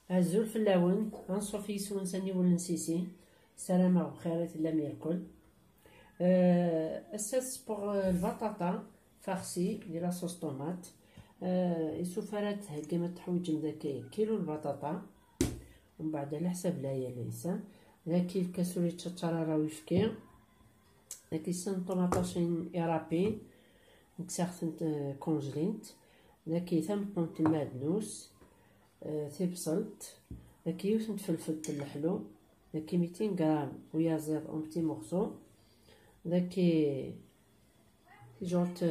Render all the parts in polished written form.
هزو الفلاون غنصوفي يسون ساني ولنسيسي سلامة بخيرات لم ياكل. اساس بوغ البطاطا فارسي ديال لاصوص طوماط. يسوفرات كيما تحويج داك كيلو البطاطا ومن بعد على حساب العيا ليس ذاك الكاسوري تشطرا راوي فكي ذاك السن طوماطاشين يرابي نكساخت كونجلينت ذاك ثم قمت المعدنوس بصلت ذاك يوسنت فلفل الحلو ذاك 200 غرام ويازير اون بتي مورسو ذاك جورت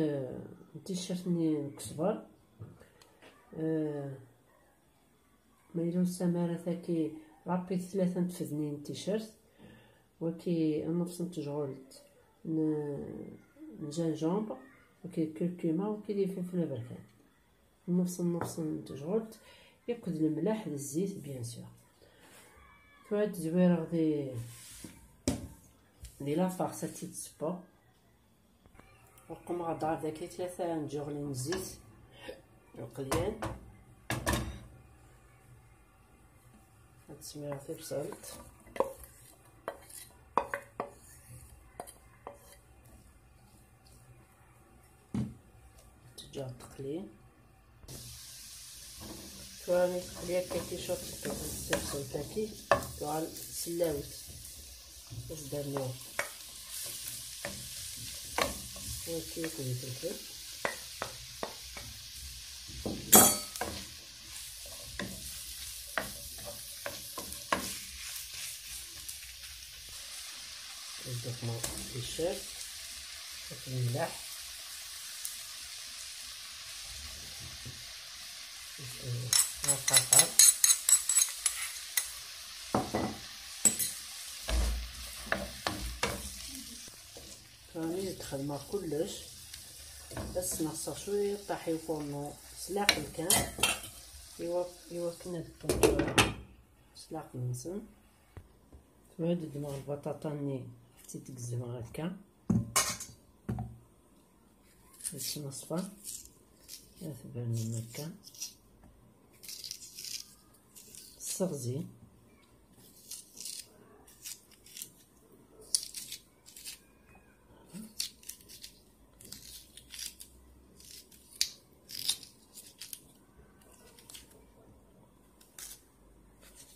تيشيرت نكسبر ميلون سمارة ذاك رابي 3 نتفذنين تيشيرت وكي نص تجعلت جنجامبر وكي كركمة وكي دي فلفل بركان نص تجعلت ياخد الملح للزيت بيان سور تواد زويرة دي لافارس تيتسبا وقوم غضعف داك 3 نجغلين الزيت القليان هاد السميرة في بصلت تجار تقلي تواني تقلي هكا كيشوط البصل تاكي توال سلاوت واش درناه هاكي كلي فلفل الدخمة بالشاف الملح والقرقر راني ندخل مع كلش بس نقصر شويه طاحي فورنو سلاق الكان يوكنا سلاق نسن تواد دماغ البطاطا ني حتى تقزم هكا باش نصفى تبان هكا السغزي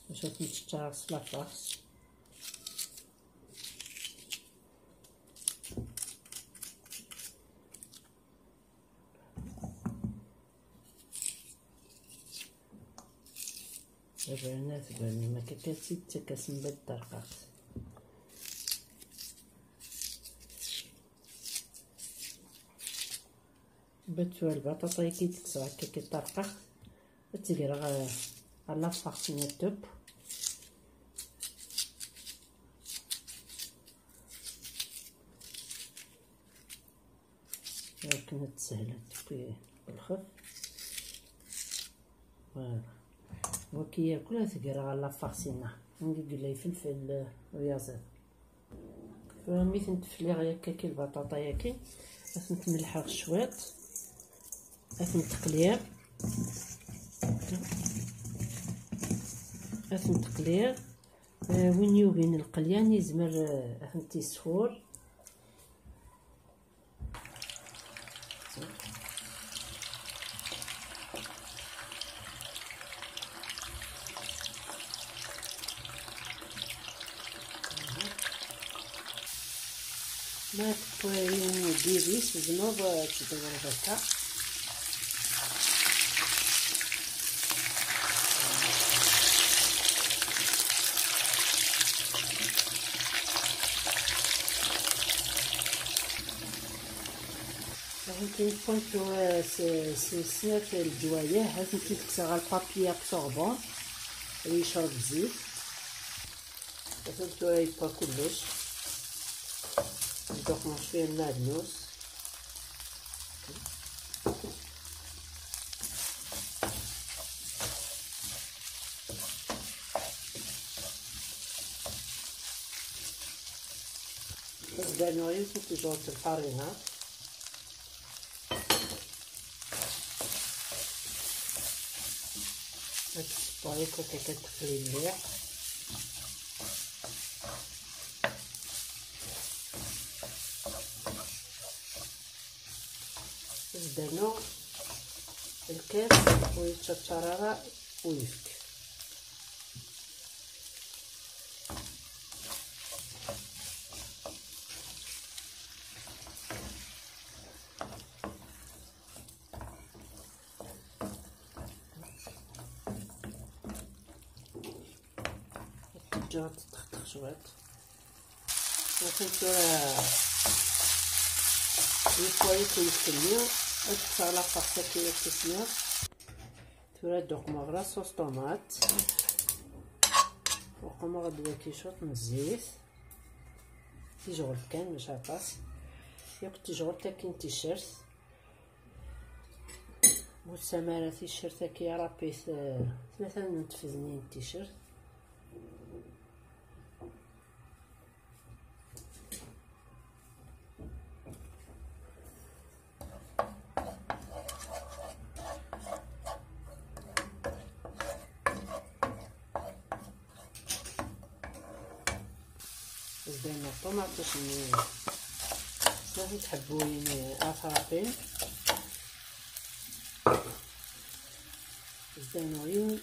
باش نتشعر سلاطاس تبان ما كاكاسي تكاسم بالدرقات بتو البطاطا كي تكسر هكا كي طرقخ تقرا على فاصين التوب لكن تسهلت بالخف فوالا وكي ياكلها تقرا على فاصينه نقول لي فلفل ويازر فميت نتفلي هكا كي البطاطا ياكي اثنت ملحها شويط اثنت تقلير وين يوبين القليان يزمر اثنتي سفور ما تكوين ديريس زنوب تدور هكا هانتي بونتو سنات الجوايه هانتي تكسر البابي ابسوربون يشرب الزيت هانتو يبقى كلش ندوق شويه المعدنوس البانوي تجور الفارينات هاد السبايك هكا كتقلي مليح. زدنا الكاس ويتشطرارا ويفك. الدجاج تطخطخ شوية وكنتو يفوي كيسميو الصالة خاصها كيسميو تورا دوق مغرا صوص طوماط وقوم غدوى كيشوط من الزيت تيشغل كان باش عطاس ياك تيشغل تا كاين تيشيرت والسمارة تيشيرت كي رابيت مثلا نتفزنين تيشيرت زدنا الطوماطيش شنو تحبوين اطرافين زدنا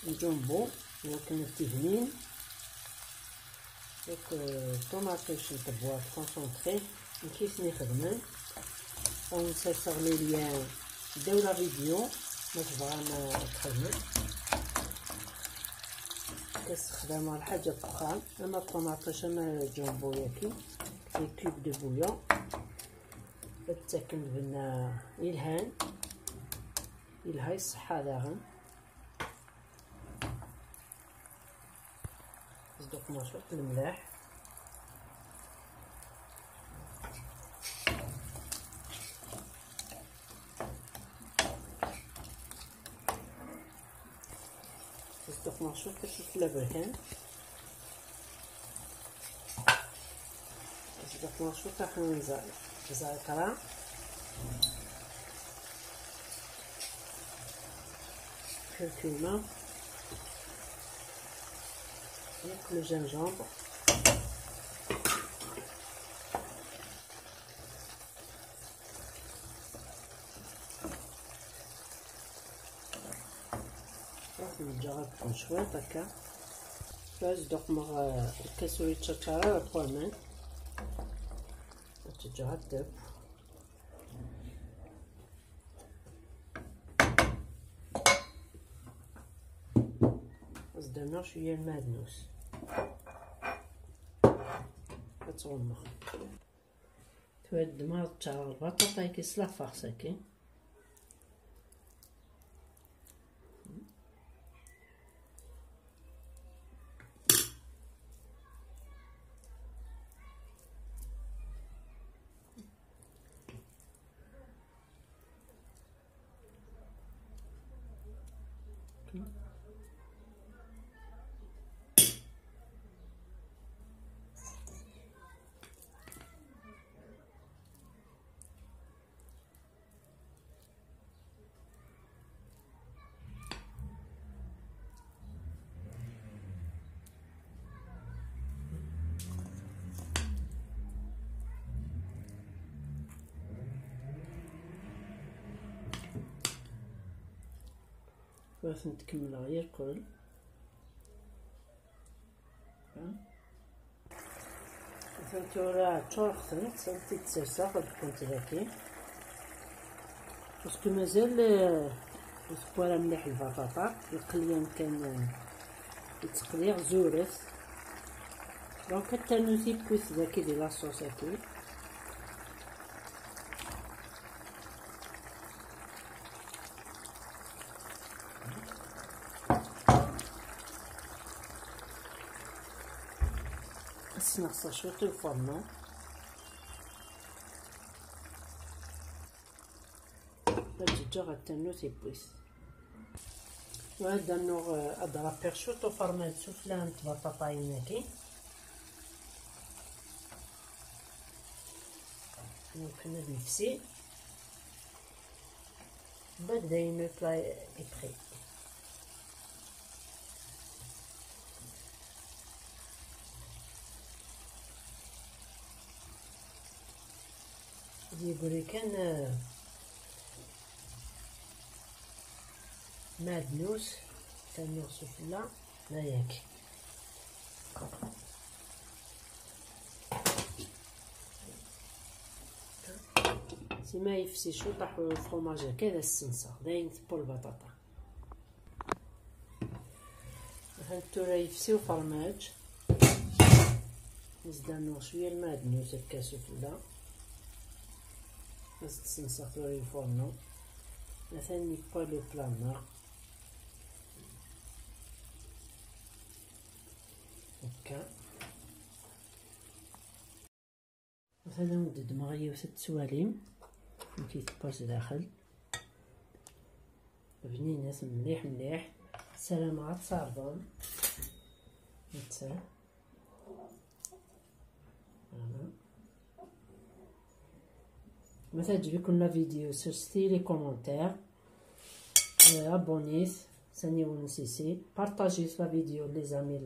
الجمبو ولكن التهنين داك الطوماطيش نطبوها كونسونطري نكيسني خدمن او نسيسغلي ليا داو لا فيديو باش بغا تخدم كنستخدمها لحاجه فخام اما الطوماطيش اما الجمبو ياكي في كوب دو بويون تاكل بنا الهان الهاي الصحه داغن زدوك نشوط الملاح زدوك نشوط الفلفل برهان زدوك نشوط حنزل زعترة كركمة avec le gingembre نجرب شوية هكا باش دوق مع الكسوري تشاتشارا الكورمان تجرب زدنا شويه المعدنوس كتغمر تواد ما تشعر البطاطا كيسلا فاخساكي باش نتكملها غير الكل فهمتو راه تشور خصني صافي تسرسا كنت ذكي باسكو مازال السبوره مليح البطاطا القليان كان يتقلي زورت دونك كتنوزي بويس ذاكي ديال لاصوص هاكي نغسل شويه الفرن الدجاج غتنو تيبويس وهذا النوع اضرب بيرشوتو فرمال سفلان بطاطاين هاكي ممكن نفسي بعد داين بلا اي بري يقولي كان معدنوس كنغسو فلا لا ياك سيما يفسيشو طاحو الفرomاج هكذا السنسة داين تبو البطاطا هانتو راه يفسيو فرماج نزيد شويه المعدنوس هكا سفلا نزيد السنسة في الفورنو مثلا نيبا لو بلانا هكا مثلا ندد مغيو 6 سواليم كيتباس داخل بنينات مليح مليح سلام عاد صارضون نتسا مثلا تعجبكم لا فيديو سيرتي لي كومونتير ابونيت ثاني ونسيسي بارطاجيت لا فيديو لي زامي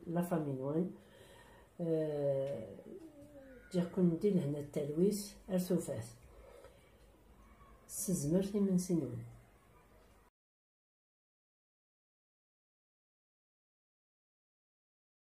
لا فامي نوان ديركم ندير هنا التلويث ارثوفات سزمرتي من سنون